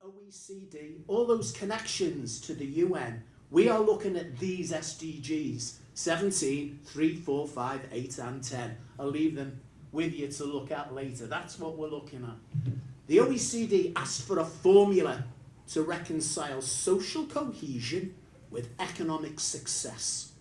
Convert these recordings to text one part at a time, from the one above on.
OECD, all those connections to the UN, we are looking at these SDGs, 17, 3, 4, 5, 8 and 10. I'll leave them with you to look at later. That's what we're looking at. The OECD asked for a formula to reconcile social cohesion with economic success.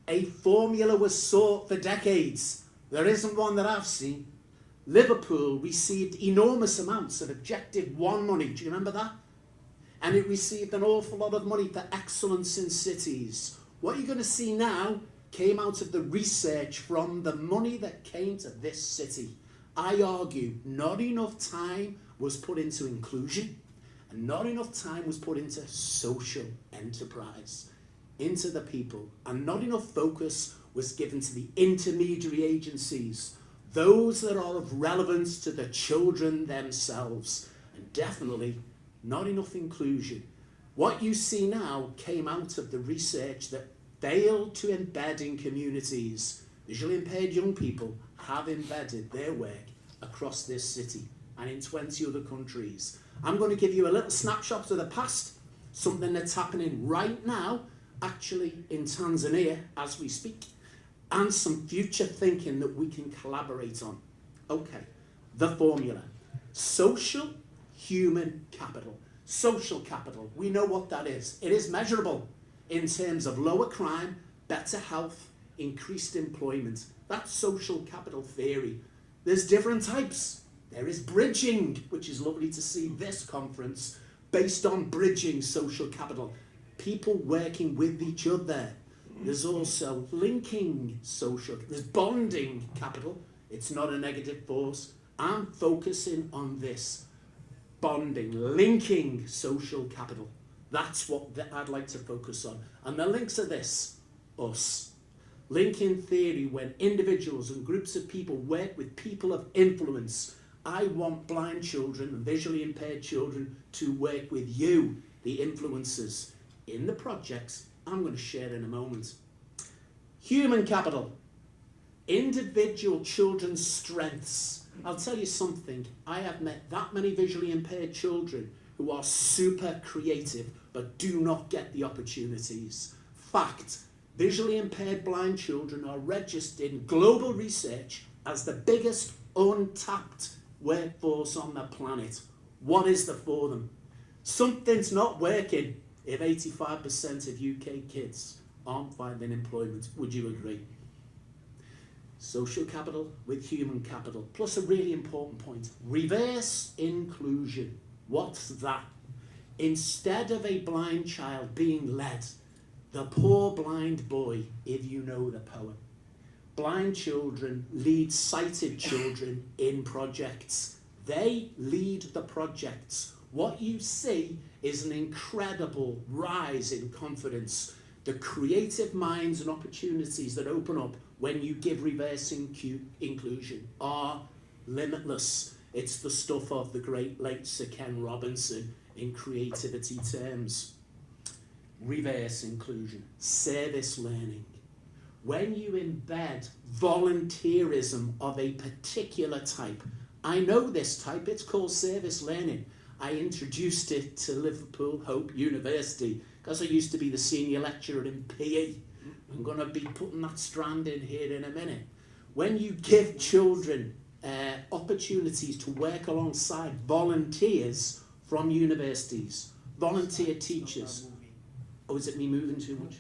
A formula was sought for decades. There isn't one that I've seen. Liverpool received enormous amounts of Objective 1 money. Do you remember that? And it received an awful lot of money for excellence in cities. What you're going to see now came out of the research from the money that came to this city. I argue not enough time was put into inclusion and not enough time was put into social enterprise, into the people, and not enough focus was given to the intermediary agencies, those that are of relevance to the children themselves, and definitely not enough inclusion. What you see now came out of the research that failed to embed in communities. Visually impaired young people have embedded their work across this city and in 20 other countries. I'm going to give you a little snapshot of the past, something that's happening right now, actually in Tanzania as we speak, and some future thinking that we can collaborate on. Okay, the formula. Social human capital. Social capital, we know what that is. It is measurable in terms of lower crime, better health, increased employment. That's social capital theory. There's different types. There is bridging, which is lovely to see this conference based on bridging social capital. People working with each other. There's also linking social, there's bonding capital. It's not a negative force. I'm focusing on this. Bonding, linking social capital. That's what I'd like to focus on. And the links are this, us. Linking theory, when individuals and groups of people work with people of influence. I want blind children and visually impaired children to work with you, the influencers, in the projects I'm going to share in a moment. Human capital. Individual children's strengths. I'll tell you something, I have met that many visually impaired children who are super creative but do not get the opportunities. Fact, visually impaired blind children are registered in global research as the biggest untapped workforce on the planet. What is there for them? Something's not working if 85% of UK kids aren't finding employment. Would you agree? Social capital with human capital. Plus a really important point. Reverse inclusion. What's that? Instead of a blind child being led, the poor blind boy, if you know the poem. Blind children lead sighted children in projects. They lead the projects. What you see is an incredible rise in confidence. The creative minds and opportunities that open up when you give reverse inclusion are limitless. It's the stuff of the great late Sir Ken Robinson in creativity terms. Reverse inclusion, service learning. When you embed volunteerism of a particular type, I know this type, it's called service learning. I introduced it to Liverpool Hope University because I used to be the senior lecturer in PE. I'm going to be putting that strand in here in a minute. When you give children opportunities to work alongside volunteers from universities, volunteer teachers. Oh, is it me moving too much?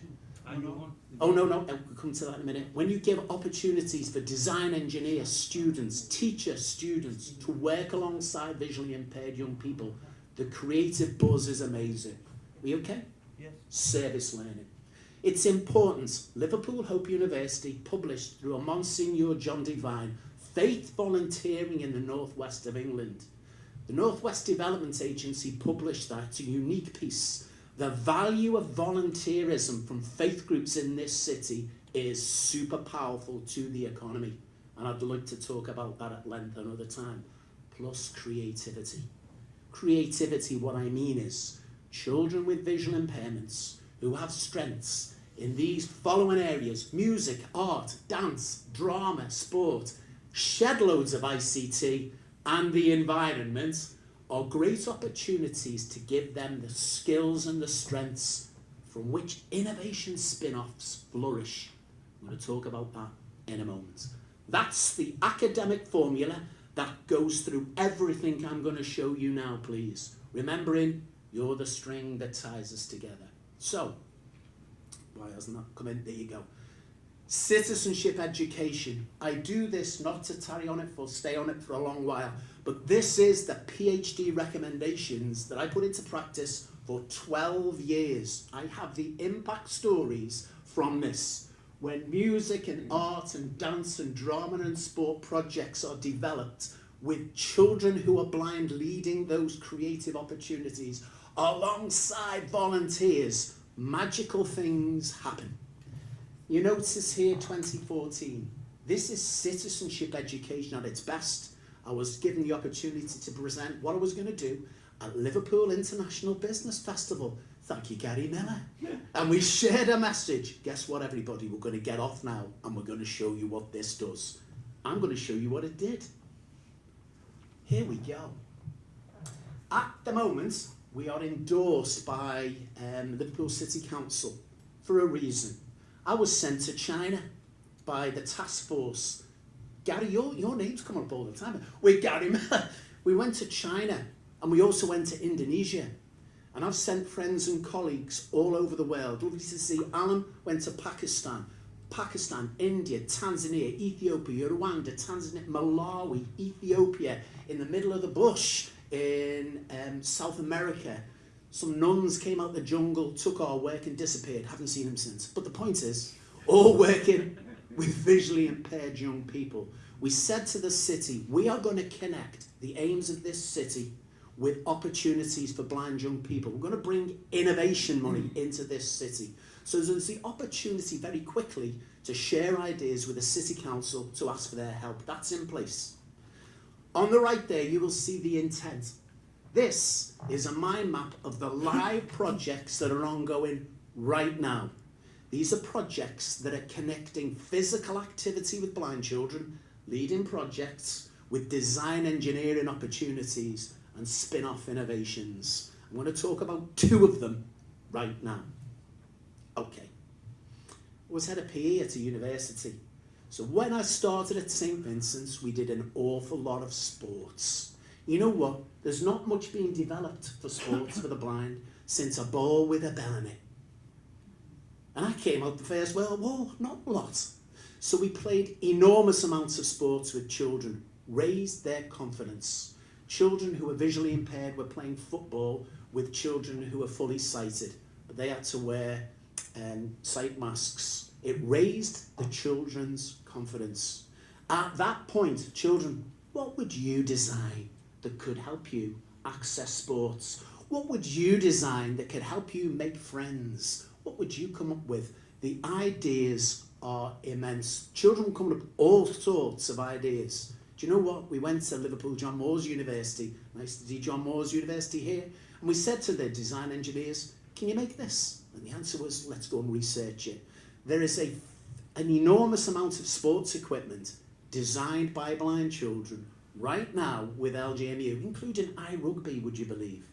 Oh, no, we'll come to that in a minute. When you give opportunities for design engineer students, teacher students to work alongside visually impaired young people, the creative buzz is amazing. We okay? Yes. Service learning. It's important. Liverpool Hope University published through a Monsignor John Devine, Faith Volunteering in the Northwest of England. The Northwest Development Agency published that. It's a unique piece. The value of volunteerism from faith groups in this city is super powerful to the economy. And I'd like to talk about that at length another time. Plus creativity. Creativity, what I mean is children with visual impairments who have strengths in these following areas: music, art, dance, drama, sport, shed loads of ICT and the environment, are great opportunities to give them the skills and the strengths from which innovation spin-offs flourish. I'm going to talk about that in a moment. That's the academic formula that goes through everything I'm going to show you now, please. Remembering, you're the string that ties us together. So, why hasn't that come in? There you go. Citizenship education. I do this not to stay on it for a long while, but this is the PhD recommendations that I put into practice for 12 years. I have the impact stories from this. When music and art and dance and drama and sport projects are developed with children who are blind leading those creative opportunities alongside volunteers, magical things happen. You notice here 2014. This is citizenship education at its best. I was given the opportunity to present what I was going to do at Liverpool International Business Festival. Thank you, Gary Miller. And we shared a message. Guess what, everybody? We're going to get off now and we're going to show you what this does. I'm going to show you what it did. Here we go. At the moment, we are endorsed by Liverpool City Council for a reason. I was sent to China by the task force. Gary, your name's come up all the time. With Gary Miller. We went to China and we also went to Indonesia. And I've sent friends and colleagues all over the world. Lovely to see. Alan went to Pakistan, India, Tanzania, Ethiopia, Rwanda, Tanzania, Malawi, Ethiopia, in the middle of the bush in South America. Some nuns came out the jungle, took our work and disappeared. Haven't seen them since. But the point is, all working with visually impaired young people. We said to the city, we are going to connect the aims of this city with opportunities for blind young people. We're going to bring innovation money into this city. So there's the opportunity very quickly to share ideas with the city council to ask for their help. That's in place. On the right there, you will see the intent. This is a mind map of the live projects that are ongoing right now. These are projects that are connecting physical activity with blind children, leading projects with design engineering opportunities and spin-off innovations. I'm going to talk about two of them right now. Okay. I was head of PE at a university. So when I started at St. Vincent's, we did an awful lot of sports. You know what? There's not much being developed for sports for the blind since a ball with a bell in it. And I came out the First World War, not a lot. So we played enormous amounts of sports with children, raised their confidence. Children who were visually impaired were playing football with children who were fully sighted, but they had to wear sight masks. It raised the children's confidence. At that point, children, what would you design that could help you access sports? What would you design that could help you make friends? What would you come up with? The ideas are immense. Children come up with all sorts of ideas. Do you know what? We went to Liverpool John Moores University. Nice to see John Moores University here. And we said to the design engineers, can you make this? And the answer was, let's go and research it. There is an enormous amount of sports equipment designed by blind children right now with LGMU, including iRugby, would you believe?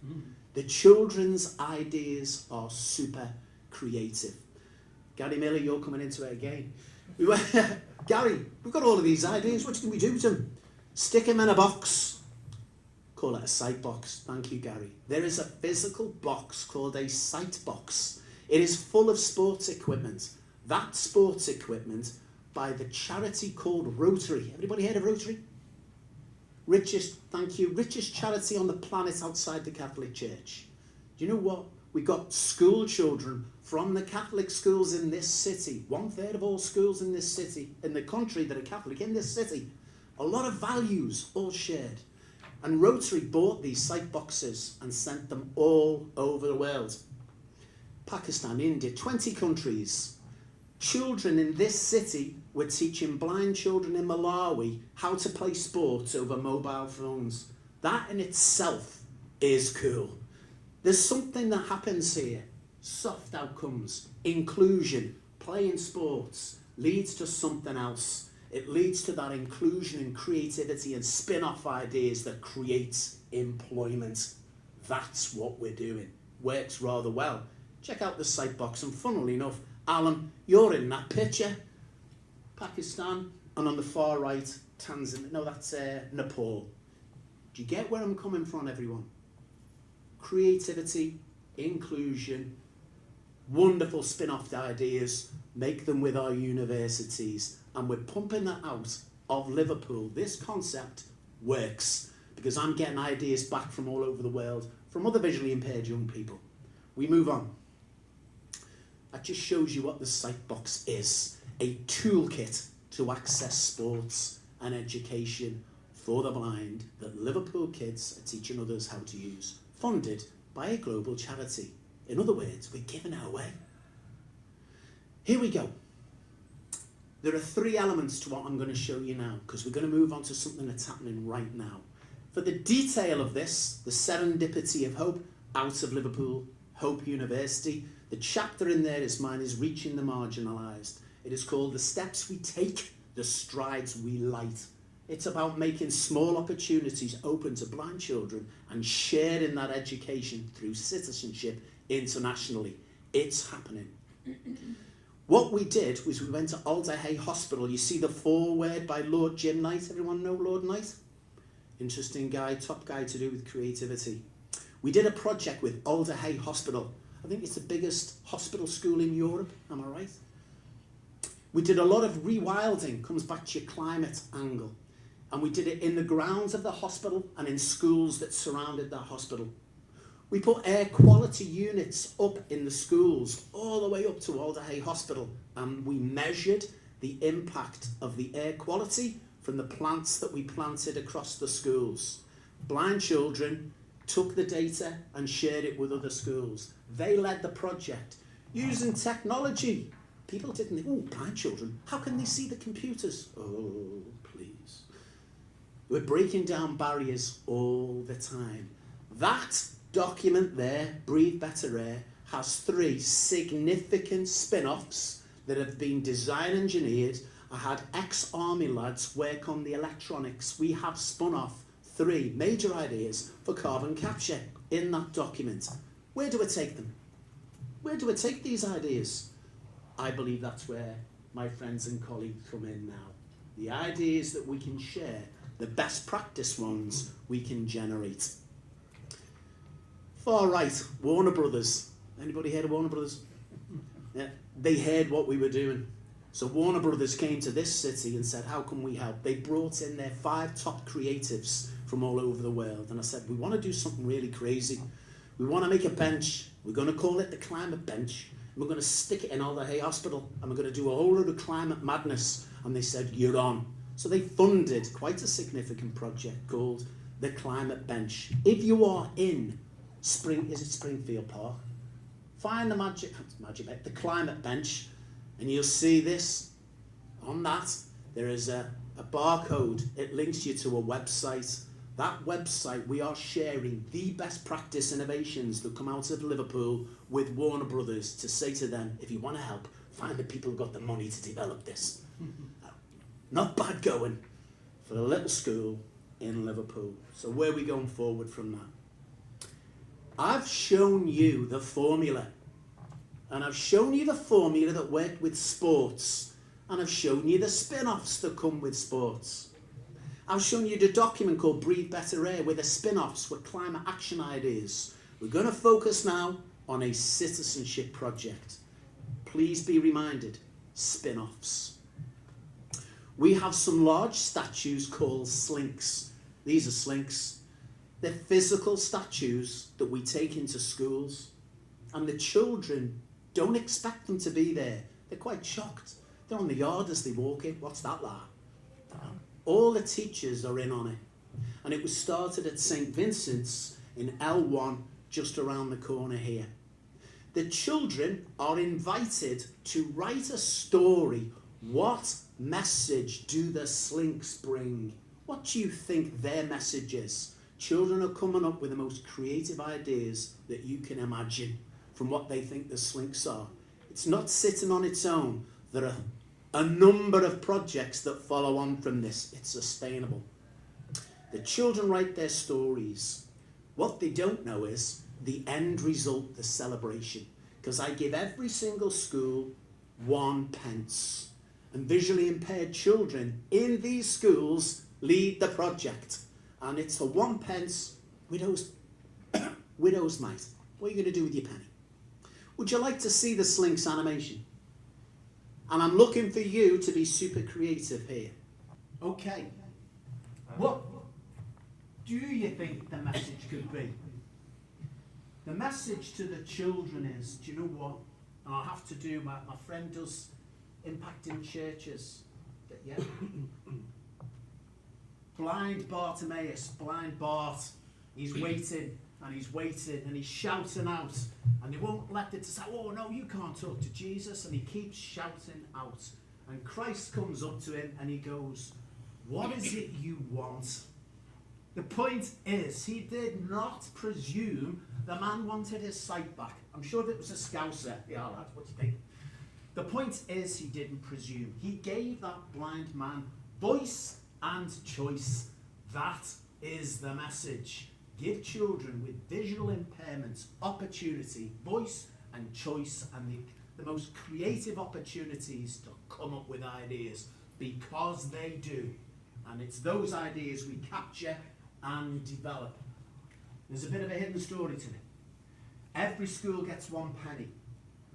The children's ideas are super creative. Gary Miller, you're coming into it again. Gary, we've got all of these ideas. What can we do to them? Stick them in a box. Call it a sight box. Thank you, Gary. There is a physical box called a sight box. It is full of sports equipment. That sports equipment by the charity called Rotary. Everybody heard of Rotary? Richest charity on the planet outside the Catholic Church. Do you know what? We got school children from the Catholic schools in this city. 1/3 of all schools in this city, in the country that are Catholic, in this city. A lot of values all shared. And Rotary bought these sight boxes and sent them all over the world. Pakistan, India, 20 countries. Children in this city were teaching blind children in Malawi how to play sports over mobile phones. That in itself is cool. There's something that happens here. Soft outcomes, inclusion, playing sports leads to something else. It leads to that inclusion and creativity and spin-off ideas that creates employment. That's what we're doing. Works rather well. Check out the site box, and funnily enough, Alan, you're in that picture. Pakistan, and on the far right, Tanzania. No, that's Nepal. Do you get where I'm coming from, everyone? Creativity, inclusion, wonderful spin-off ideas, make them with our universities, and we're pumping that out of Liverpool. This concept works because I'm getting ideas back from all over the world, from other visually impaired young people. We move on. That just shows you what the site box is, a toolkit to access sports and education for the blind that Liverpool kids are teaching others how to use, funded by a global charity. In other words, we're giving it away. Here we go. There are 3 elements to what I'm going to show you now, because we're going to move on to something that's happening right now. For the detail of this, the serendipity of hope, out of Liverpool, Hope University, the chapter in there is mine, is Reaching the Marginalised. It is called The Steps We Take, the Strides We Light. It's about making small opportunities open to blind children and sharing that education through citizenship internationally. It's happening. What we did was we went to Alderhay Hospital. You see the foreword by Lord Jim Knight. Everyone know Lord Knight? Interesting guy, top guy to do with creativity. We did a project with Alderhay Hospital. I think it's the biggest hospital school in Europe, am I right? We did a lot of rewilding, comes back to your climate angle. And we did it in the grounds of the hospital and in schools that surrounded that hospital. We put air quality units up in the schools, all the way up to Alderhay Hospital, and we measured the impact of the air quality from the plants that we planted across the schools. Blind children took the data and shared it with other schools. They led the project using technology. People didn't think, oh, blind children, how can they see the computers? Oh, please. We're breaking down barriers all the time. That document there, Breathe Better Air, has 3 significant spin-offs that have been design engineered. I had ex-army lads work on the electronics. We have spun off 3 major ideas for carbon capture in that document. Where do I take them? Where do I take these ideas? I believe that's where my friends and colleagues come in now. The ideas that we can share, the best practice ones we can generate. Far right, Warner Brothers. Anybody heard of Warner Brothers? Yeah, they heard what we were doing. So Warner Brothers came to this city and said, how can we help? They brought in their 5 top creatives from all over the world. And I said, we want to do something really crazy. We want to make a bench. We're going to call it the Climate Bench. We're going to stick it in Alderhay Hospital. And we're going to do a whole load of climate madness. And they said, you're on. So they funded quite a significant project called the Climate Bench. If you are in Springfield Park, find the Climate Bench, and you'll see this. On that, there is a barcode. It links you to a website. That website, we are sharing the best practice innovations that come out of Liverpool with Warner Brothers to say to them, if you want to help, find the people who got the money to develop this. Not bad going for a little school in Liverpool. So where are we going forward from that? I've shown you the formula. And I've shown you the formula that worked with sports. And I've shown you the spin-offs that come with sports. I've shown you the document called Breathe Better Air with the spin-offs with climate action ideas. We're going to focus now on a citizenship project. Please be reminded, spin-offs. We have some large statues called slinks. These are slinks. They're physical statues that we take into schools. And the children don't expect them to be there. They're quite shocked. They're on the yard as they walk in. What's that like? All the teachers are in on it. And it was started at St. Vincent's in L1, just around the corner here. The children are invited to write a story. What message do the slinks bring? What do you think their message is? Children are coming up with the most creative ideas that you can imagine from what they think the slinks are. It's not sitting on its own. There are a number of projects that follow on from this. It's sustainable. The children write their stories. What they don't know is the end result, the celebration. Because I give every single school 1 pence. And visually impaired children in these schools lead the project. And it's for 1 pence, widow's mite. What are you going to do with your penny? Would you like to see the Slinks animation? And I'm looking for you to be super creative here. Okay. What do you think the message could be? The message to the children is, do you know what? And I'll have to do, my friend does impact in churches. Yeah. Blind Bartimaeus, blind Bart, he's waiting and he's waiting and he's shouting out, and they won't let it to say, oh no, you can't talk to Jesus, and he keeps shouting out, and Christ comes up to him and he goes, what is it you want? The point is, he did not presume the man wanted his sight back. I'm sure if it was a Scouser, yeah, lads, what do you think? The point is, he didn't presume. He gave that blind man voice and choice. That is the message. Give children with visual impairments opportunity, voice and choice, and the most creative opportunities to come up with ideas, because they do. And it's those ideas we capture and develop. There's a bit of a hidden story to it. Every school gets 1 penny.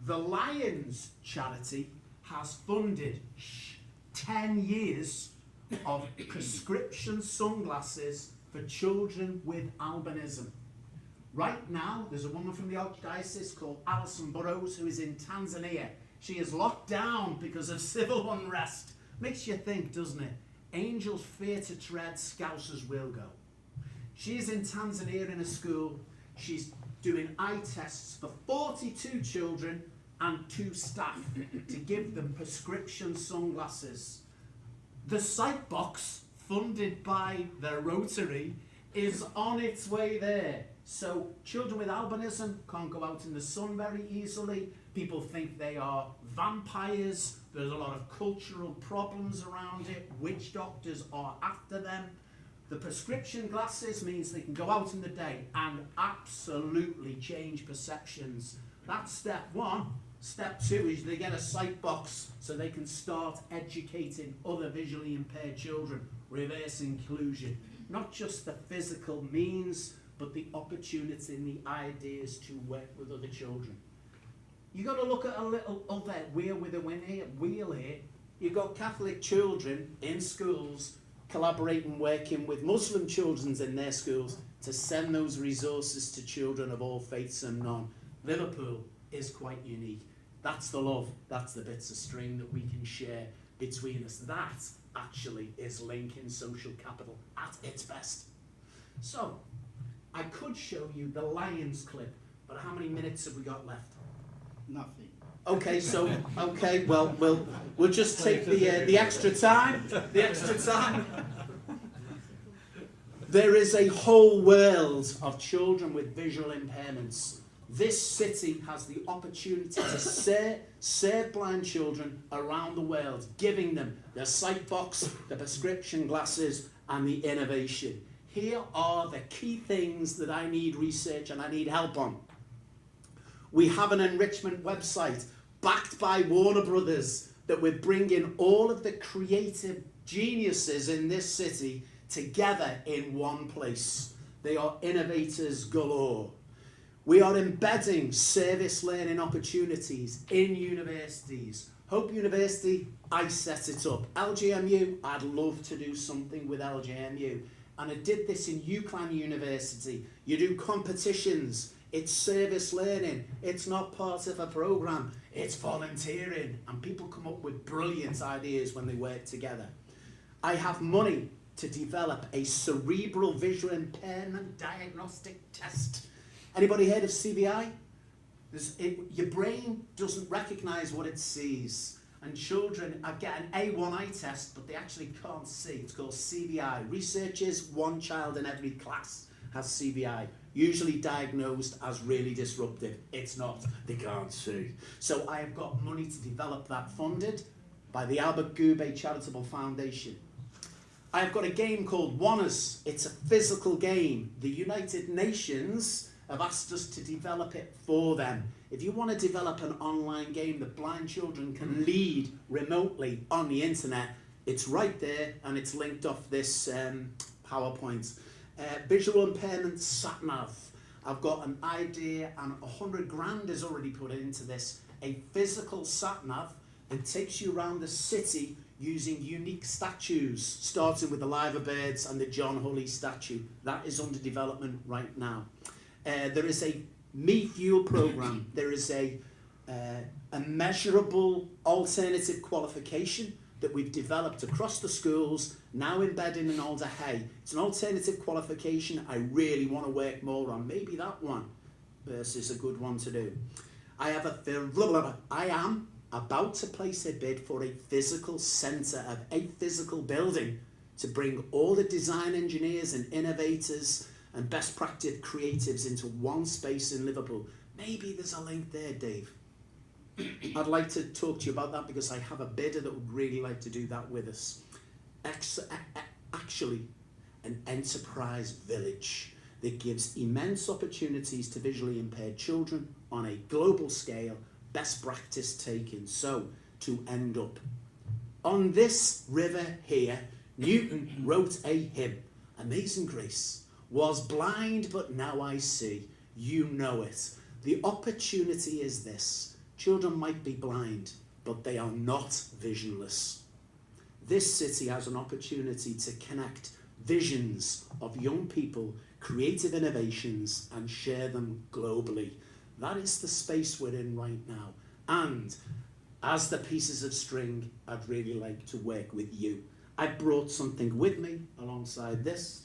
The Lions charity has funded 10 years of prescription sunglasses for children with albinism. Right now, there's a woman from the Archdiocese called Alison Burrows who is in Tanzania. She is locked down because of civil unrest. Makes you think, doesn't it? Angels fear to tread, Scousers will go. She's in Tanzania in a school. She's doing eye tests for 42 children and 2 staff to give them prescription sunglasses. The sight box, funded by the Rotary, is on its way there. So children with albinism can't go out in the sun very easily. People think they are vampires. There's a lot of cultural problems around it. Witch doctors are after them. The prescription glasses means they can go out in the day and absolutely change perceptions. That's step 1. Step 2 is they get a sight box so they can start educating other visually impaired children. Reverse inclusion. Not just the physical means, but the opportunity and the ideas to work with other children. You've got to look at a little other wheel with a wheel here. You've got Catholic children in schools collaborating, working with Muslim children in their schools to send those resources to children of all faiths and none. Liverpool is quite unique. That's the love, that's the bits of string that we can share between us. That actually is linking social capital at its best. So, I could show you the Lions clip, but how many minutes have we got left? Nothing. Okay, so, okay, well, we'll just take the extra time. The extra time. There is a whole world of children with visual impairments. This city has the opportunity to serve blind children around the world, giving them the sight box, the prescription glasses, and the innovation. Here are the key things that I need research and I need help on. We have an enrichment website backed by Warner Brothers that we're bringing all of the creative geniuses in this city together in one place. They are innovators galore. We are embedding service learning opportunities in universities. Hope University, I set it up. LGMU, I'd love to do something with LGMU. And I did this in UCLan University. You do competitions. It's service learning. It's not part of a program. It's volunteering. And people come up with brilliant ideas when they work together. I have money to develop a cerebral visual impairment diagnostic test. Anybody heard of CVI? Your brain doesn't recognize what it sees. And children get an A1 eye test, but they actually can't see. It's called CVI. Researchers, 1 child in every class has CVI, usually diagnosed as really disruptive. It's not. They can't see. So I have got money to develop that, funded by the Albert Goubet Charitable Foundation. I've got a game called Wanners. It's a physical game. The United Nations have asked us to develop it for them. If you want to develop an online game that blind children can lead remotely on the internet, it's right there and it's linked off this PowerPoint. Visual impairment sat-nav. I've got an idea and 100 grand is already put into this. A physical sat-nav that takes you around the city using unique statues, starting with the Liver Birds and the John Hulley statue. That is under development right now. There is a Me Fuel program. There is a measurable alternative qualification that we've developed across the schools, now embedded in Alder Hey. It's an alternative qualification I really want to work more on. Maybe that one is a good one to do. I am about to place a bid for a physical centre of a physical building to bring all the design engineers and innovators and best practice creatives into one space in Liverpool. Maybe there's a link there, Dave. I'd like to talk to you about that because I have a bidder that would really like to do that with us. Actually, an enterprise village that gives immense opportunities to visually impaired children on a global scale, best practice taken. So, to end up, on this river here, Newton wrote a hymn, Amazing Grace, was blind but now I see, you know it. The opportunity is this. Children might be blind, but they are not visionless. This city has an opportunity to connect visions of young people, creative innovations, and share them globally. That is the space we're in right now. And as the pieces of string, I'd really like to work with you. I brought something with me alongside this.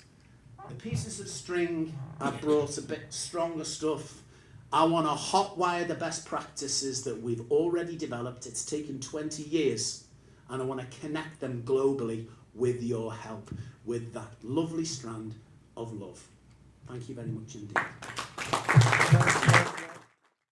The pieces of string, I brought a bit stronger stuff. I want to hotwire the best practices that we've already developed. It's taken 20 years, and I want to connect them globally with your help, with that lovely strand of love. Thank you very much indeed.